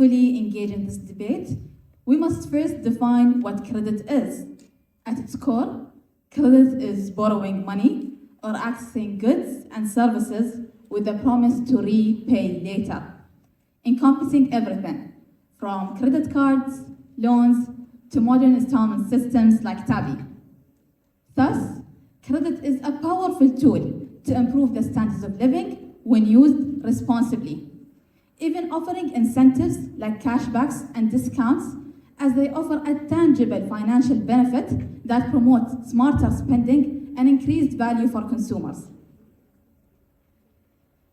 fully engage in this debate, we must first define what credit is. At its core, credit is borrowing money or accessing goods and services with the promise to repay later, encompassing everything from credit cards, loans, to modern installment systems like Tabi. Thus, credit is a powerful tool to improve the standards of living when used responsibly, even offering incentives like cashbacks and discounts, as they offer a tangible financial benefit that promotes smarter spending and increased value for consumers.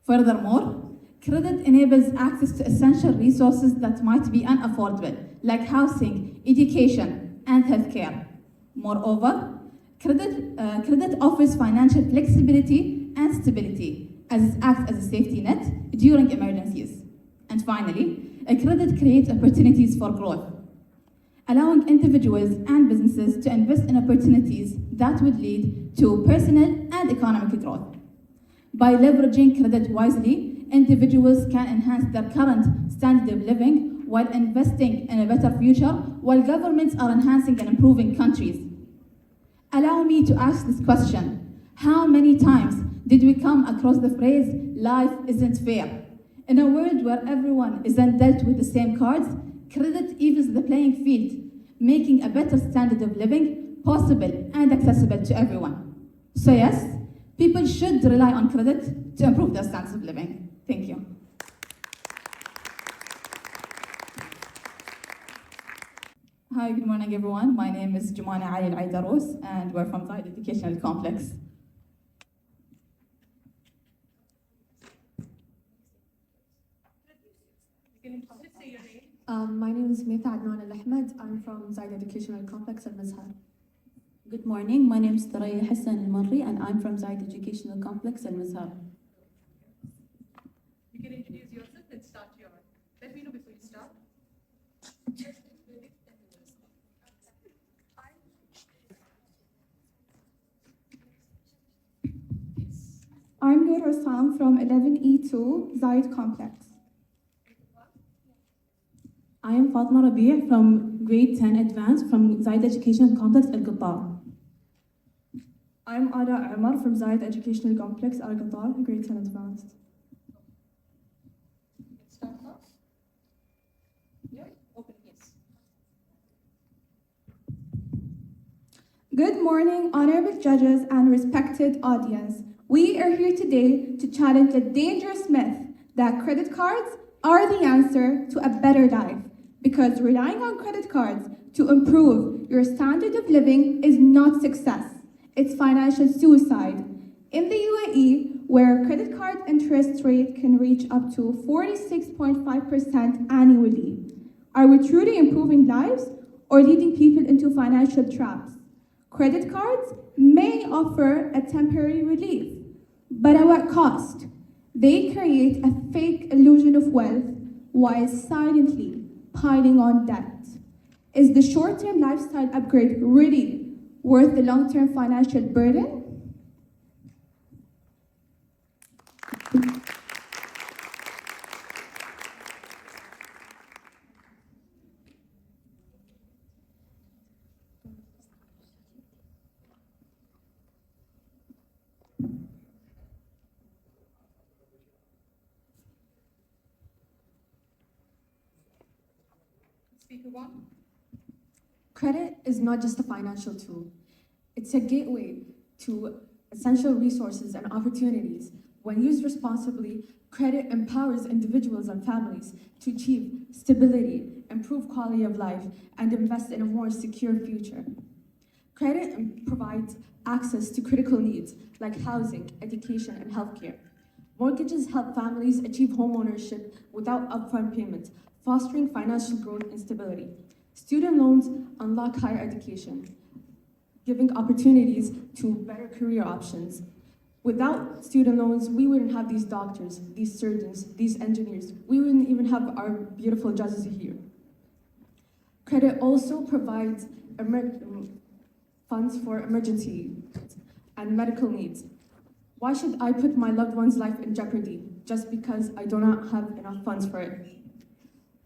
Furthermore, credit enables access to essential resources that might be unaffordable, like housing, education, and healthcare. Moreover, credit offers financial flexibility and stability, as it acts as a safety net during emergencies. And finally, a credit creates opportunities for growth, allowing individuals and businesses to invest in opportunities that would lead to personal and economic growth. By leveraging credit wisely, individuals can enhance their current standard of living while investing in a better future, while governments are enhancing and improving countries. Allow me to ask this question: how many times did we come across the phrase, "life isn't fair"? In a world where everyone isn't dealt with the same cards, credit evens the playing field, making a better standard of living possible and accessible to everyone. So yes, people should rely on credit to improve their standards of living. Thank you. Hi, good morning everyone. My name is Jumana Ali Al-Aidarous and we're from Zayed Educational Complex. My name is Mita Adnan Al-Ahmed. I'm from Zayed Educational Complex at Mizhar. Good morning, my name is Taraya Hassan Al-Marri and I'm from Zayed Educational Complex at Mizhar. You can introduce yourself and start your. Let me know before you start. I'm Noor Rassam from 11E2 Zayed Complex. I am Fatma Rabi' from grade 10 advanced from Zayed Educational Complex Al Qattah. I'm Ada Umar from Zayed Educational Complex Al Qattah, grade 10 advanced. Start now. Yeah, open, yes. Good morning, honorable judges and respected audience. We are here today to challenge the dangerous myth that credit cards are the answer to a better life, because relying on credit cards to improve your standard of living is not success. It's financial suicide. In the UAE, where credit card interest rate can reach up to 46.5% annually, are we truly improving lives or leading people into financial traps? Credit cards may offer a temporary relief, but at what cost? They create a fake illusion of wealth while silently piling on debt. Is the short-term lifestyle upgrade really worth the long-term financial burden? Speaker one. Credit is not just a financial tool. It's a gateway to essential resources and opportunities. When used responsibly, credit empowers individuals and families to achieve stability, improve quality of life, and invest in a more secure future. Credit provides access to critical needs like housing, education, and healthcare. Mortgages help families achieve homeownership without upfront payments, fostering financial growth and stability. Student loans unlock higher education, giving opportunities to better career options. Without student loans, we wouldn't have these doctors, these surgeons, these engineers. We wouldn't even have our beautiful judges here. Credit also provides funds for emergency and medical needs. Why should I put my loved one's life in jeopardy just because I do not have enough funds for it?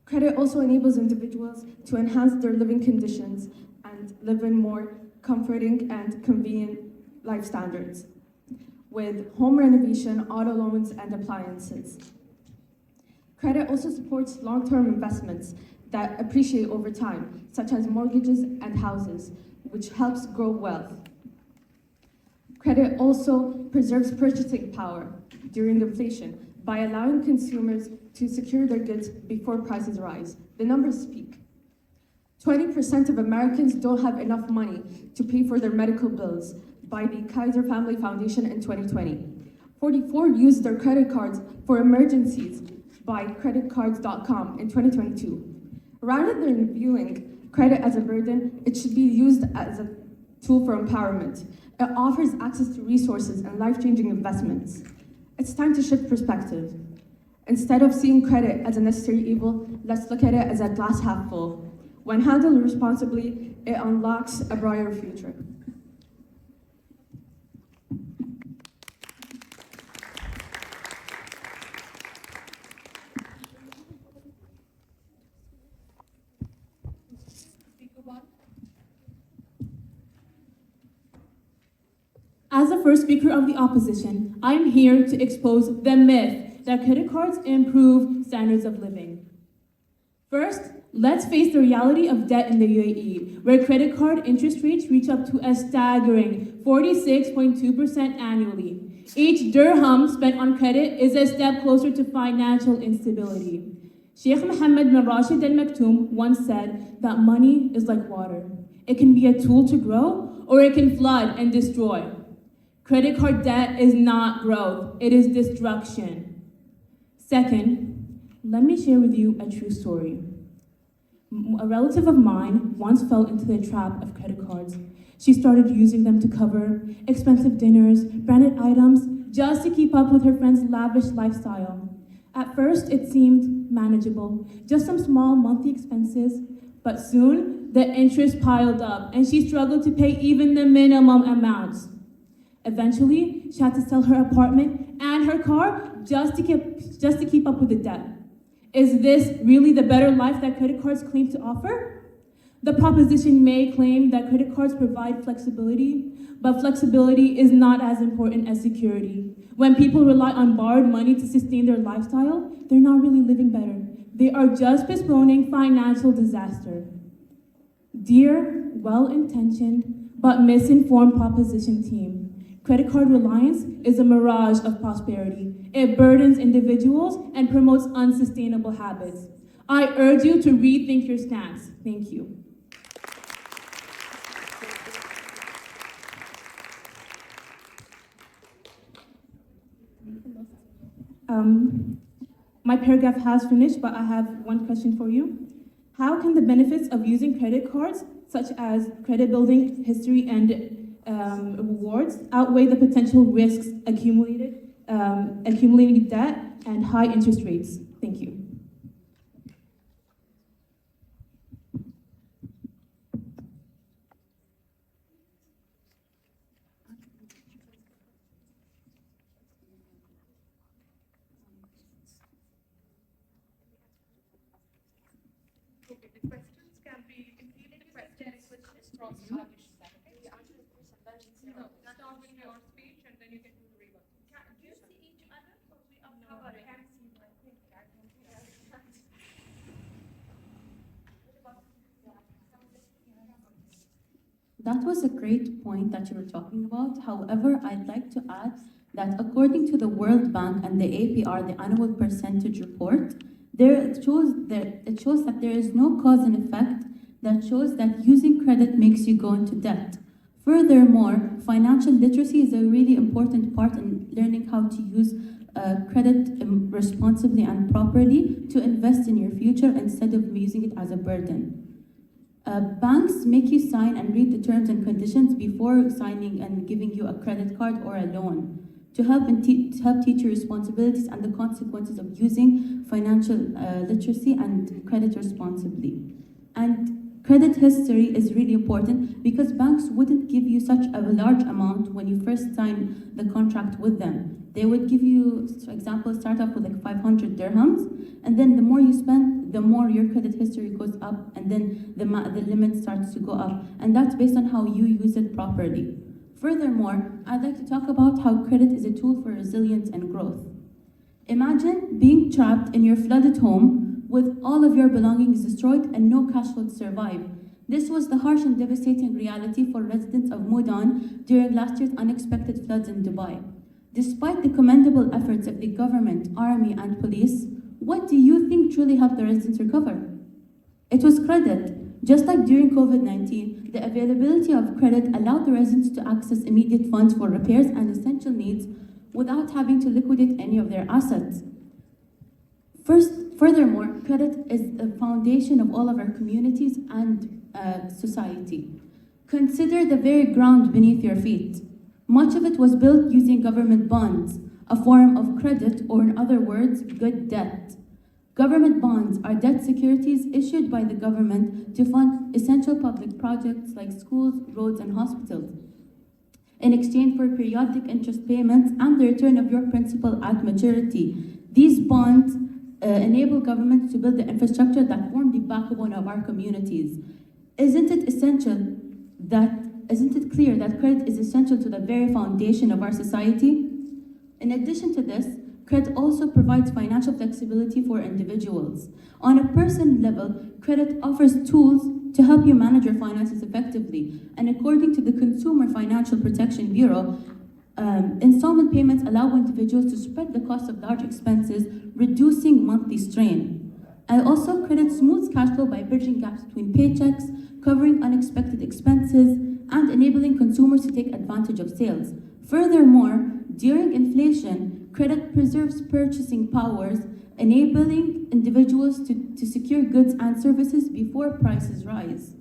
Credit also enables individuals to enhance their living conditions and live in more comforting and convenient life standards, with home renovation, auto loans, and appliances. Credit also supports long-term investments that appreciate over time, such as mortgages and houses, which helps grow wealth. Credit also preserves purchasing power during inflation by allowing consumers to secure their goods before prices rise. The numbers speak. 20% of Americans don't have enough money to pay for their medical bills by the Kaiser Family Foundation in 2020. 44 used their credit cards for emergencies by creditcards.com in 2022. Rather than viewing credit as a burden, it should be used as a tool for empowerment. It offers access to resources and life-changing investments. It's time to shift perspective. Instead of seeing credit as a necessary evil, let's look at it as a glass half full. When handled responsibly, it unlocks a brighter future. Speaker one. As the first speaker of the opposition, I am here to expose the myth that credit cards improve standards of living. First, let's face the reality of debt in the UAE, where credit card interest rates reach up to a staggering 46.2% annually. Each dirham spent on credit is a step closer to financial instability. Sheikh Mohammed bin Rashid Al Maktoum once said that money is like water. It can be a tool to grow, or it can flood and destroy. Credit card debt is not growth, it is destruction. Second, let me share with you a true story. A relative of mine once fell into the trap of credit cards. She started using them to cover expensive dinners, branded items, just to keep up with her friend's lavish lifestyle. At first, it seemed manageable, just some small monthly expenses, but soon the interest piled up and she struggled to pay even the minimum amounts. Eventually, she had to sell her apartment and her car just to keep up with the debt. Is this really the better life that credit cards claim to offer? The proposition may claim that credit cards provide flexibility, but flexibility is not as important as security. When people rely on borrowed money to sustain their lifestyle, they're not really living better. They are just postponing financial disaster. Dear, well-intentioned, but misinformed proposition team, credit card reliance is a mirage of prosperity. It burdens individuals and promotes unsustainable habits. I urge you to rethink your stance. Thank you. My paragraph has finished, but I have one question for you. How can the benefits of using credit cards, such as credit building, history, and rewards, outweigh the potential risks accumulating debt and high interest rates? Thank you. Okay, the questions can be completed questions which is cross-published. No, start with your speech and then you can do the rebuttal. Do you see each other or we are covered? I can't see my thing. That was a great point that you were talking about. However, I'd like to add that according to the World Bank and the APR, the annual percentage report, it shows that there is no cause and effect that shows that using credit makes you go into debt. Furthermore, financial literacy is a really important part in learning how to use credit responsibly and properly to invest in your future instead of using it as a burden. Banks make you sign and read the terms and conditions before signing and giving you a credit card or a loan to help teach you responsibilities and the consequences of using financial literacy and credit responsibly. And credit history is really important because banks wouldn't give you such a large amount when you first sign the contract with them. They would give you, for example, start off with like 500 dirhams, and then the more you spend, the more your credit history goes up, and then the limit starts to go up. And that's based on how you use it properly. Furthermore, I'd like to talk about how credit is a tool for resilience and growth. Imagine being trapped in your flooded home with all of your belongings destroyed and no cash flow to survive. This was the harsh and devastating reality for residents of Mudan during last year's unexpected floods in Dubai. Despite the commendable efforts of the government, army, and police, what do you think truly helped the residents recover? It was credit. Just like during COVID-19, the availability of credit allowed the residents to access immediate funds for repairs and essential needs without having to liquidate any of their assets. Furthermore, credit is the foundation of all of our communities and society. Consider the very ground beneath your feet. Much of it was built using government bonds, a form of credit, or in other words, good debt. Government bonds are debt securities issued by the government to fund essential public projects like schools, roads, and hospitals, in exchange for periodic interest payments and the return of your principal at maturity. These bonds enable governments to build the infrastructure that form the backbone of our communities. Isn't it clear that credit is essential to the very foundation of our society? In addition to this, credit also provides financial flexibility for individuals. On a personal level, credit offers tools to help you manage your finances effectively. And according to the Consumer Financial Protection Bureau, installment payments allow individuals to spread the cost of large expenses, reducing monthly strain. And also, credit smooths cash flow by bridging gaps between paychecks, covering unexpected expenses, and enabling consumers to take advantage of sales. Furthermore, during inflation, credit preserves purchasing powers, enabling individuals to secure goods and services before prices rise.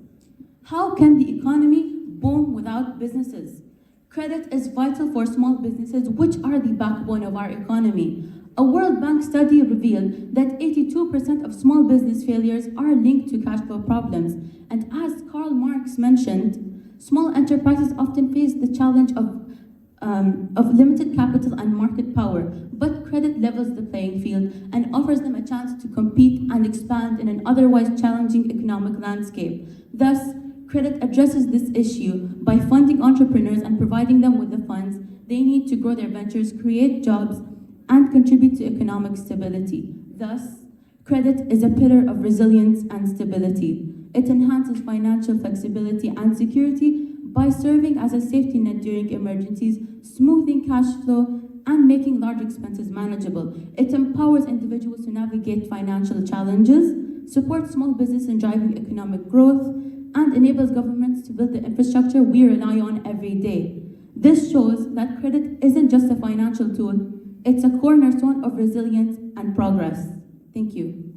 How can the economy boom without businesses? Credit is vital for small businesses, which are the backbone of our economy. A World Bank study revealed that 82% of small business failures are linked to cash flow problems. And as Karl Marx mentioned, small enterprises often face the challenge of limited capital and market power, but credit levels the playing field and offers them a chance to compete and expand in an otherwise challenging economic landscape. Thus, credit addresses this issue by funding entrepreneurs and providing them with the funds they need to grow their ventures, create jobs, and contribute to economic stability. Thus, credit is a pillar of resilience and stability. It enhances financial flexibility and security by serving as a safety net during emergencies, smoothing cash flow, and making large expenses manageable. It empowers individuals to navigate financial challenges, supports small business in driving economic growth, and enables governments to build the infrastructure we rely on every day. This shows that credit isn't just a financial tool, it's a cornerstone of resilience and progress. Thank you.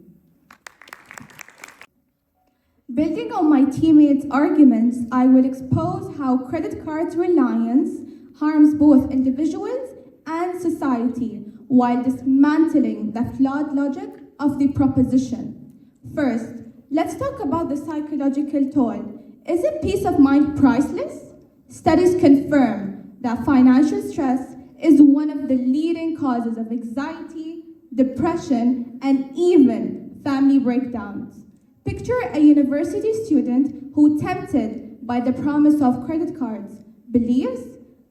Building on my teammates' arguments, I will expose how credit cards reliance harms both individuals and society while dismantling the flawed logic of the proposition. First, let's talk about the psychological toll. Isn't peace of mind priceless? Studies confirm that financial stress is one of the leading causes of anxiety, depression, and even family breakdowns. Picture a university student who, tempted by the promise of credit cards, believes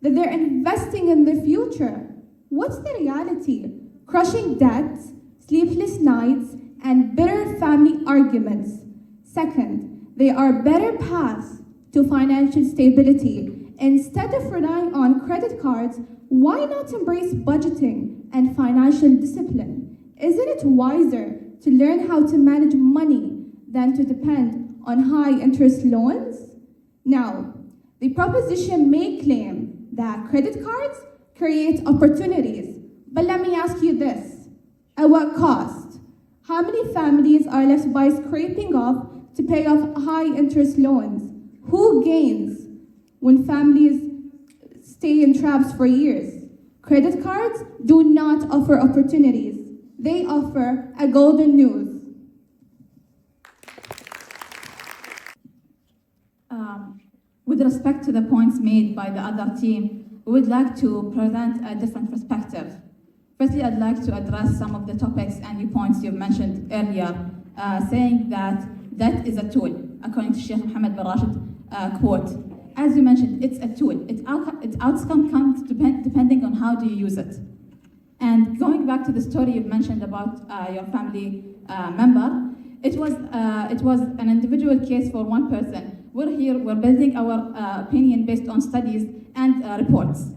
that they're investing in their future. What's the reality? Crushing debts, sleepless nights, and bitter family arguments. Second, there are better paths to financial stability. Instead of relying on credit cards, why not embrace budgeting and financial discipline? Isn't it wiser to learn how to manage money than to depend on high-interest loans? Now, the proposition may claim that credit cards create opportunities, but let me ask you this: at what cost? How many families are left by scraping off to pay off high-interest loans? Who gains when families stay in traps for years? Credit cards do not offer opportunities. They offer a golden news. With respect to the points made by the other team, we would like to present a different perspective. Firstly, I'd like to address some of the topics and the points you've mentioned earlier saying that debt is a tool, according to Sheikh Mohammed bin Rashid quote. As you mentioned, it's a tool. Its outcome comes depending on how do you use it. And going back to the story you've mentioned about your family member, it was an individual case for one person. We're building our opinion based on studies and reports.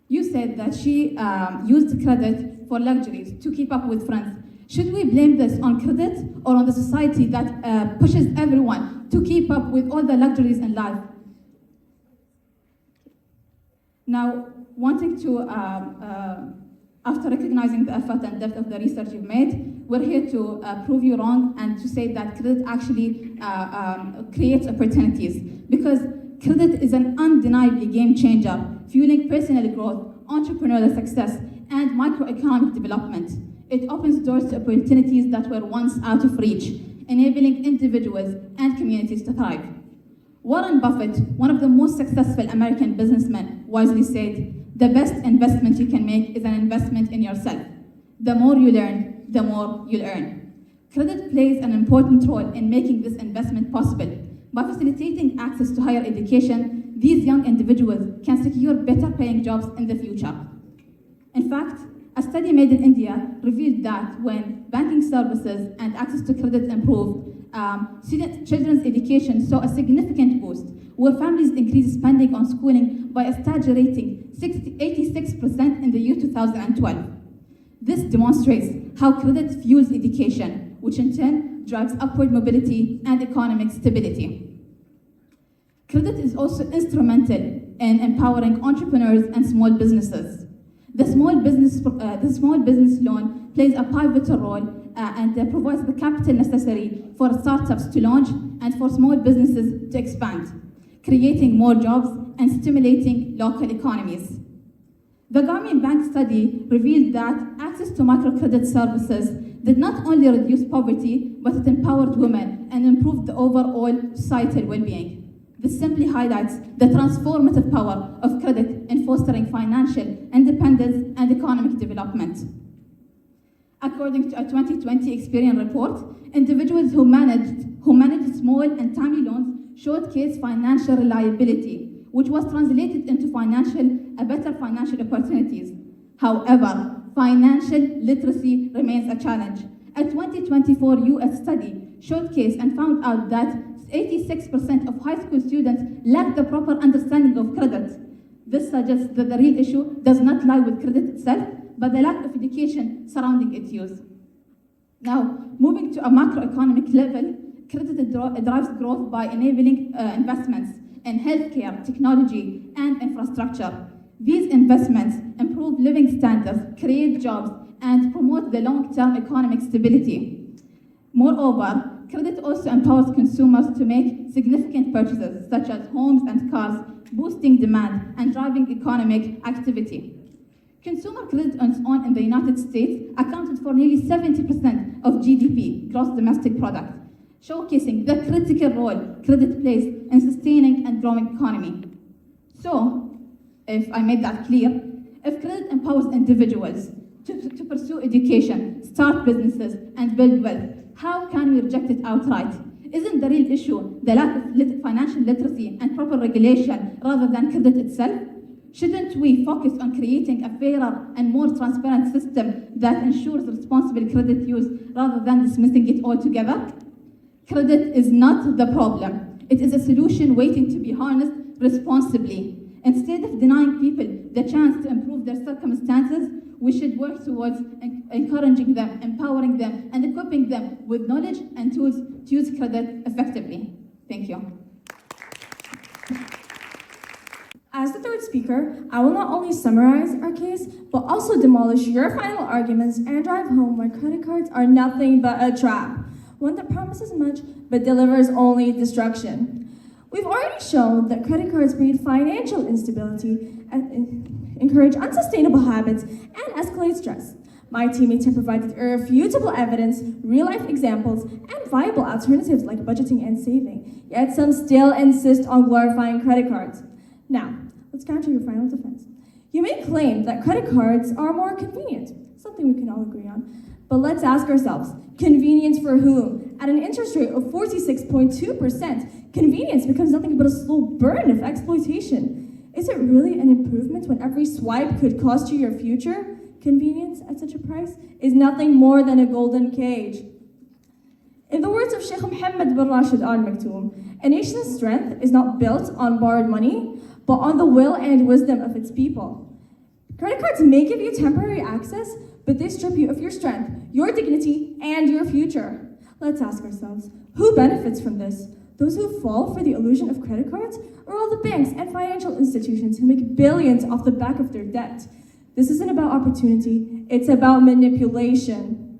You said that she used credit for luxuries to keep up with friends. Should we blame this on credit or on the society that pushes everyone to keep up with all the luxuries in life? Now, wanting to, after recognizing the effort and depth of the research you've made, we're here to prove you wrong and to say that credit actually creates opportunities, because credit is an undeniably game changer, fueling personal growth, entrepreneurial success, and microeconomic development. It opens doors to opportunities that were once out of reach, enabling individuals and communities to thrive. Warren Buffett, one of the most successful American businessmen, wisely said, "The best investment you can make is an investment in yourself. The more you learn, the more you'll earn." Credit plays an important role in making this investment possible. By facilitating access to higher education, these young individuals can secure better paying jobs in the future. In fact, a study made in India revealed that when banking services and access to credit improved, children's education saw a significant boost, where families increased spending on schooling by a staggering 86% in the year 2012. This demonstrates how credit fuels education, which in turn drives upward mobility and economic stability. Credit is also instrumental in empowering entrepreneurs and small businesses. The small business loan plays a pivotal role and provides the capital necessary for startups to launch and for small businesses to expand, creating more jobs and stimulating local economies. The Grameen Bank study revealed that access to microcredit services did not only reduce poverty, but it empowered women and improved the overall societal well-being. This simply highlights the transformative power of credit in fostering financial independence and economic development. According to a 2020 Experian report, individuals who managed small and timely loans showcased financial reliability, which was translated into better financial opportunities. However, financial literacy remains a challenge. A 2024 US study showcased and found out that 86% of high school students lack the proper understanding of credit. This suggests that the real issue does not lie with credit itself, but the lack of education surrounding its use. Now, moving to a macroeconomic level, credit drives growth by enabling investments in healthcare, technology, and infrastructure. These investments improve living standards, create jobs, and promote the long-term economic stability. Moreover, credit also empowers consumers to make significant purchases, such as homes and cars, boosting demand and driving economic activity. Consumer credit on its own in the United States accounted for nearly 70% of GDP, gross domestic product, showcasing the critical role credit plays in sustaining and growing economy. So, if I made that clear, if credit empowers individuals to pursue education, start businesses, and build wealth, how can we reject it outright? Isn't the real issue the lack of financial literacy and proper regulation rather than credit itself? Shouldn't we focus on creating a fairer and more transparent system that ensures responsible credit use rather than dismissing it altogether? Credit is not the problem. It is a solution waiting to be harnessed responsibly. Instead of denying people the chance to improve their circumstances, we should work towards encouraging them, empowering them, and equipping them with knowledge and tools to use credit effectively. Thank you. As the third speaker, I will not only summarize our case, but also demolish your final arguments and drive home why credit cards are nothing but a trap, one that promises much but delivers only destruction. We've already shown that credit cards breed financial instability and encourage unsustainable habits and escalate stress. My teammates have provided irrefutable evidence, real-life examples, and viable alternatives like budgeting and saving, yet some still insist on glorifying credit cards. Now, let's counter your final defense. You may claim that credit cards are more convenient, something we can all agree on. But let's ask ourselves, convenience for whom? at an interest rate of 46.2%. Convenience becomes nothing but a slow burn of exploitation. Is it really an improvement when every swipe could cost you your future? Convenience at such a price is nothing more than a golden cage. In the words of Sheikh Mohammed bin Rashid Al Maktoum, a nation's strength is not built on borrowed money, but on the will and wisdom of its people. Credit cards may give you temporary access, but they strip you of your strength, your dignity, and your future. Let's ask ourselves, who benefits from this? Those who fall for the illusion of credit cards, or all the banks and financial institutions who make billions off the back of their debt? This isn't about opportunity, it's about manipulation.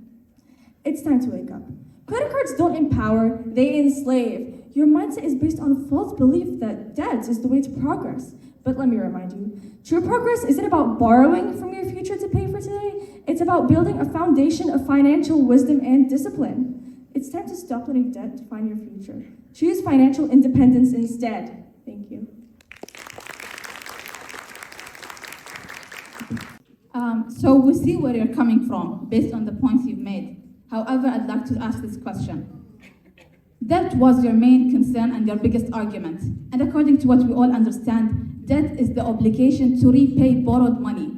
It's time to wake up. Credit cards don't empower, they enslave. Your mindset is based on a false belief that debt is the way to progress. But let me remind you, true progress isn't about borrowing from your future to pay for today. It's about building a foundation of financial wisdom and discipline. It's time to stop letting debt define your future. Choose financial independence instead. Thank you. So we see where you're coming from based on the points you've made. However, I'd like to ask this question. Debt was your main concern and your biggest argument. And according to what we all understand, debt is the obligation to repay borrowed money.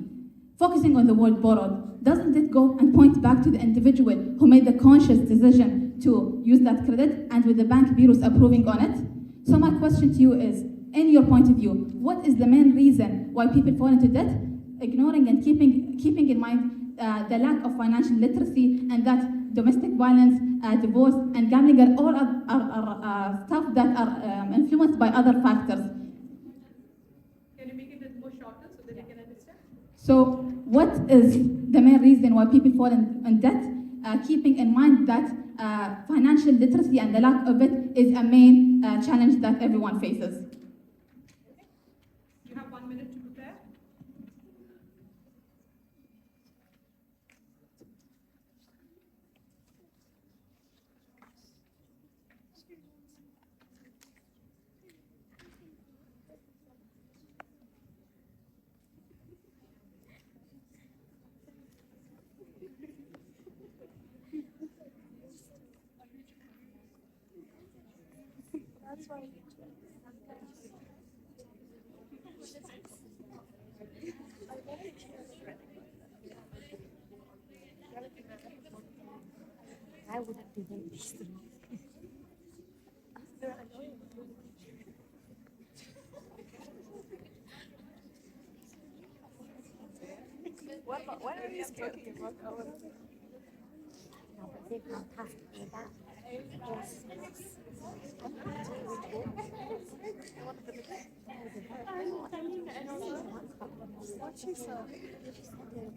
Focusing on the word borrowed, doesn't it go and point back to the individual who made the conscious decision to use that credit and with the bank bureaus approving on it? So my question to you is, in your point of view, what is the main reason why people fall into debt? Ignoring and keeping in mind the lack of financial literacy and that domestic violence, divorce, and gambling are all stuff that are influenced by other factors. Can you make it more shorter so that they can understand? So what is the main reason why people fall in debt? Keeping in mind that financial literacy and the lack of it is a main challenge that everyone faces. You have 1 minute to prepare.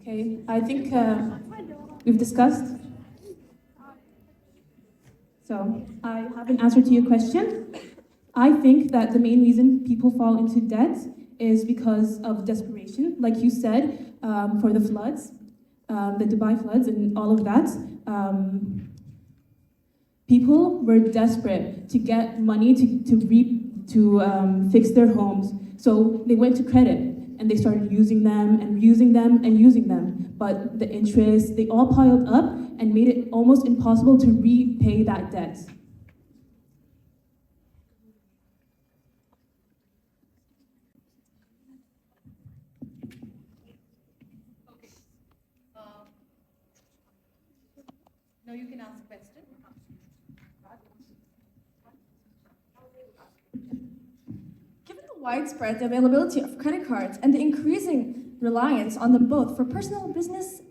Okay, I think we've discussed. So I have an answer to your question. I think that the main reason people fall into debt is because of desperation, like you said, for the floods, the Dubai floods and all of that. People were desperate to get money to fix their homes, so they went to credit. And they started using them and using them and using them. But the interest, they all piled up and made it almost impossible to repay that debt. Okay. Now you can ask a question. Given the widespread availability of credit cards and the increasing reliance on them both for personal business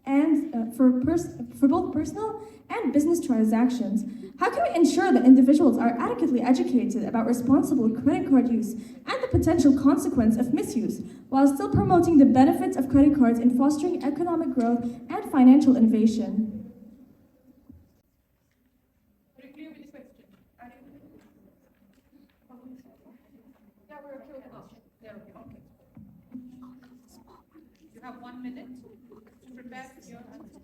and for both personal and business transactions, how can we ensure that individuals are adequately educated about responsible credit card use and the potential consequence of misuse, while still promoting the benefits of credit cards in fostering economic growth and financial innovation? Are you clear with the question? Yeah, we're okay with the question. They're okay. You have 1 minute to prepare your answer.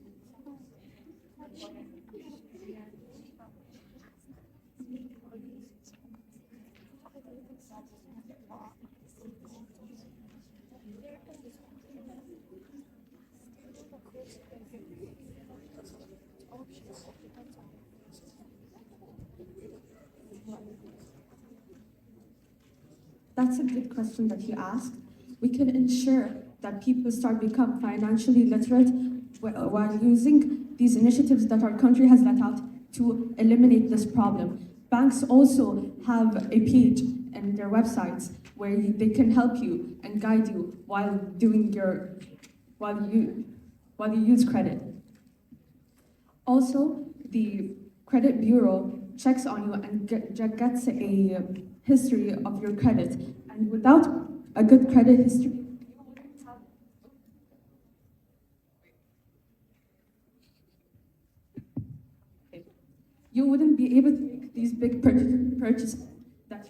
That's a good question that you asked. We can ensure that people start become financially literate while using these initiatives that our country has let out to eliminate this problem. Banks also have a page in their websites where they can help you and guide you while you use credit. Also, the credit bureau checks on you and gets a history of your credit. And without a good credit history, you wouldn't be able to make these big purchases that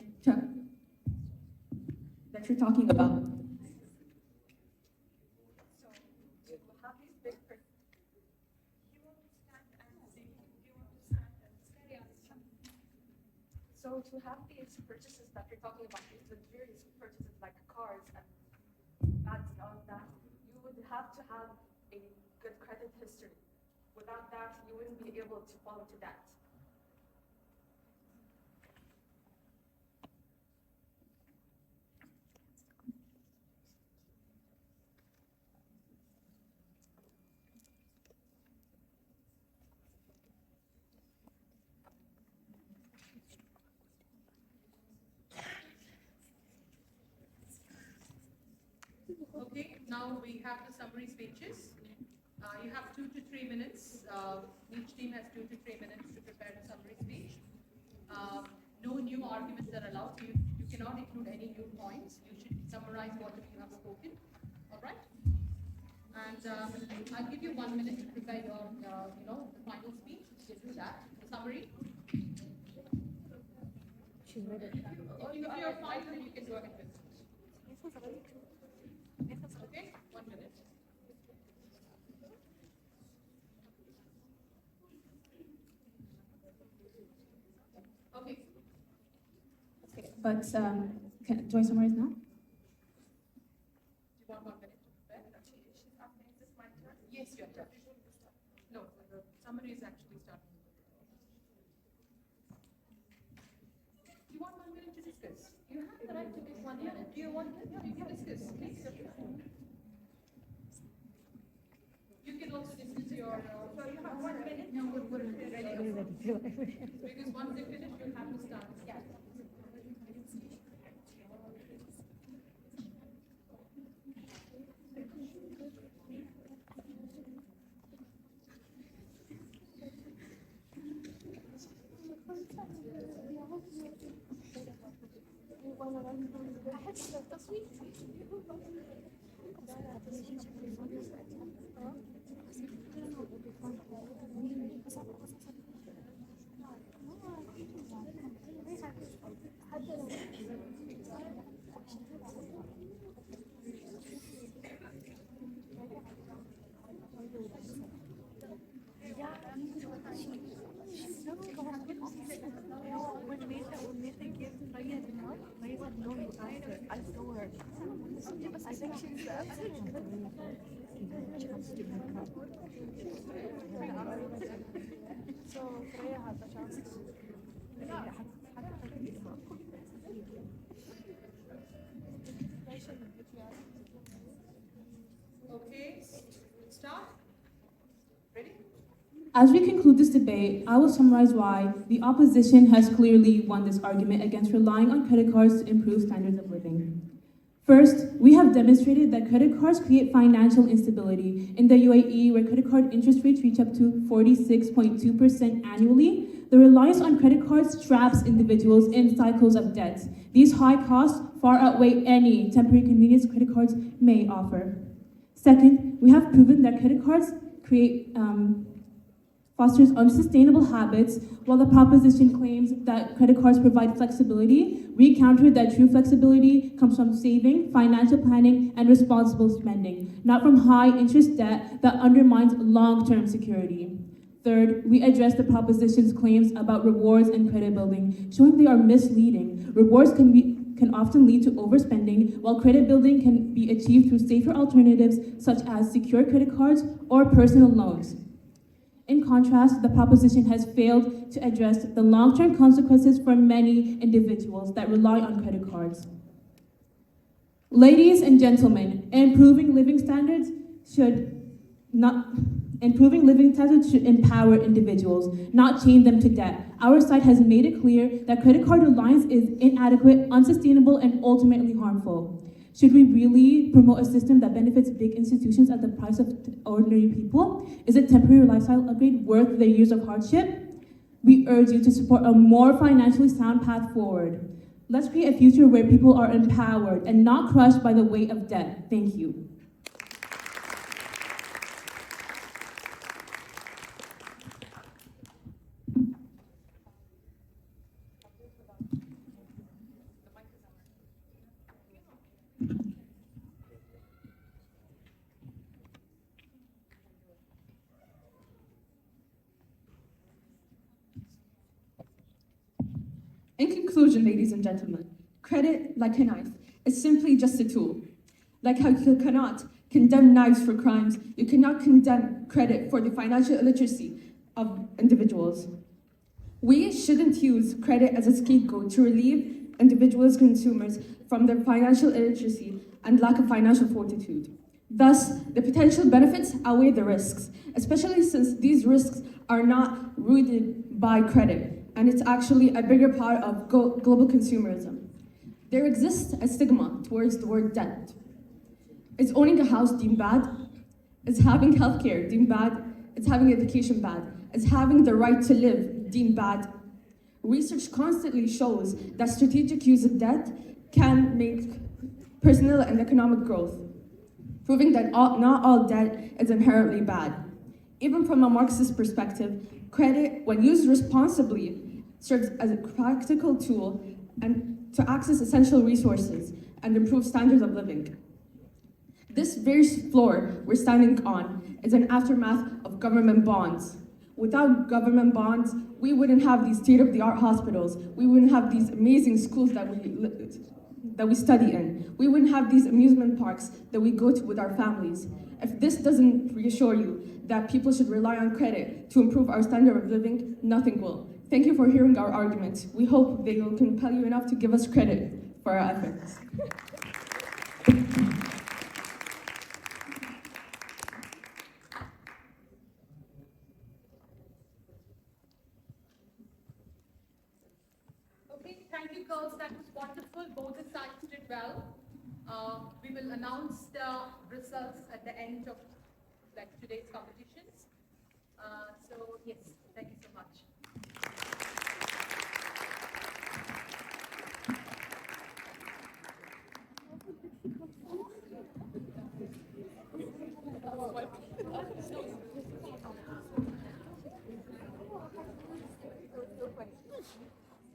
you're talking about. So to have these purchases that you're talking about, these luxurious purchases like cars and bags and all of that, you would have to have a good credit history. Without that, you wouldn't be able to fall into debt. Okay, now we have the summary speeches. You have 2 to 3 minutes. Each team has 2 to 3 minutes to prepare a summary speech. No new arguments are allowed. You cannot include any new points. You should summarize what you have spoken. All right? And I'll give you 1 minute to prepare your, the final speech. You can do that. Summary. If you're fine, then you can go ahead with it. Okay, 1 minute. Okay. Okay, but do I summarize now? Do you want 1 minute to prepare? She's asking, is this my turn? Yes, your turn. No, the summary is actually starting. Do you want 1 minute to discuss? You have the right to take 1 minute. Do you want it? Yeah, you can discuss. Please. You can also discuss your. So you have 1 minute. No, we're ready. Because once they finish, you have to start. Yeah. Okay, start. Ready? As we conclude this debate, I will summarize why the opposition has clearly won this argument against relying on credit cards to improve standards of living. First, we have demonstrated that credit cards create financial instability. In the UAE, where credit card interest rates reach up to 46.2% annually, the reliance on credit cards traps individuals in cycles of debt. These high costs far outweigh any temporary convenience credit cards may offer. Second, we have proven that credit cards fosters unsustainable habits, while the proposition claims that credit cards provide flexibility. We counter that true flexibility comes from saving, financial planning, and responsible spending, not from high-interest debt that undermines long-term security. Third, we address the proposition's claims about rewards and credit building, showing they are misleading. Rewards can often lead to overspending, while credit building can be achieved through safer alternatives such as secure credit cards or personal loans. In contrast, the proposition has failed to address the long-term consequences for many individuals that rely on credit cards. Ladies and gentlemen, improving living standards should empower individuals, not chain them to debt. Our side has made it clear that credit card reliance is inadequate, unsustainable, and ultimately harmful. Should we really promote a system that benefits big institutions at the price of ordinary people? Is a temporary lifestyle upgrade worth the years of hardship? We urge you to support a more financially sound path forward. Let's create a future where people are empowered and not crushed by the weight of debt. Thank you. In conclusion, ladies and gentlemen, credit, like a knife, is simply just a tool. Like how you cannot condemn knives for crimes, you cannot condemn credit for the financial illiteracy of individuals. We shouldn't use credit as a scapegoat to relieve individuals, consumers from their financial illiteracy and lack of financial fortitude. Thus, the potential benefits outweigh the risks, especially since these risks are not rooted by credit, and it's actually a bigger part of global consumerism. There exists a stigma towards the word debt. Is owning a house deemed bad? Is having healthcare deemed bad? Is having education bad? Is having the right to live deemed bad? Research constantly shows that strategic use of debt can make personal and economic growth, proving that not all debt is inherently bad. Even from a Marxist perspective, credit, when used responsibly, serves as a practical tool and to access essential resources and improve standards of living. This very floor we're standing on is an aftermath of government bonds. Without government bonds, we wouldn't have these state-of-the-art hospitals. We wouldn't have these amazing schools that we study in. We wouldn't have these amusement parks that we go to with our families. If this doesn't reassure you that people should rely on credit to improve our standard of living, nothing will. Thank you for hearing our arguments. We hope they will compel you enough to give us credit for our efforts. Okay, thank you, girls. That was wonderful. Both the sides did well. We will announce the results at the end of today's competitions. So yes, thank you so much.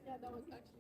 Yeah, that was actually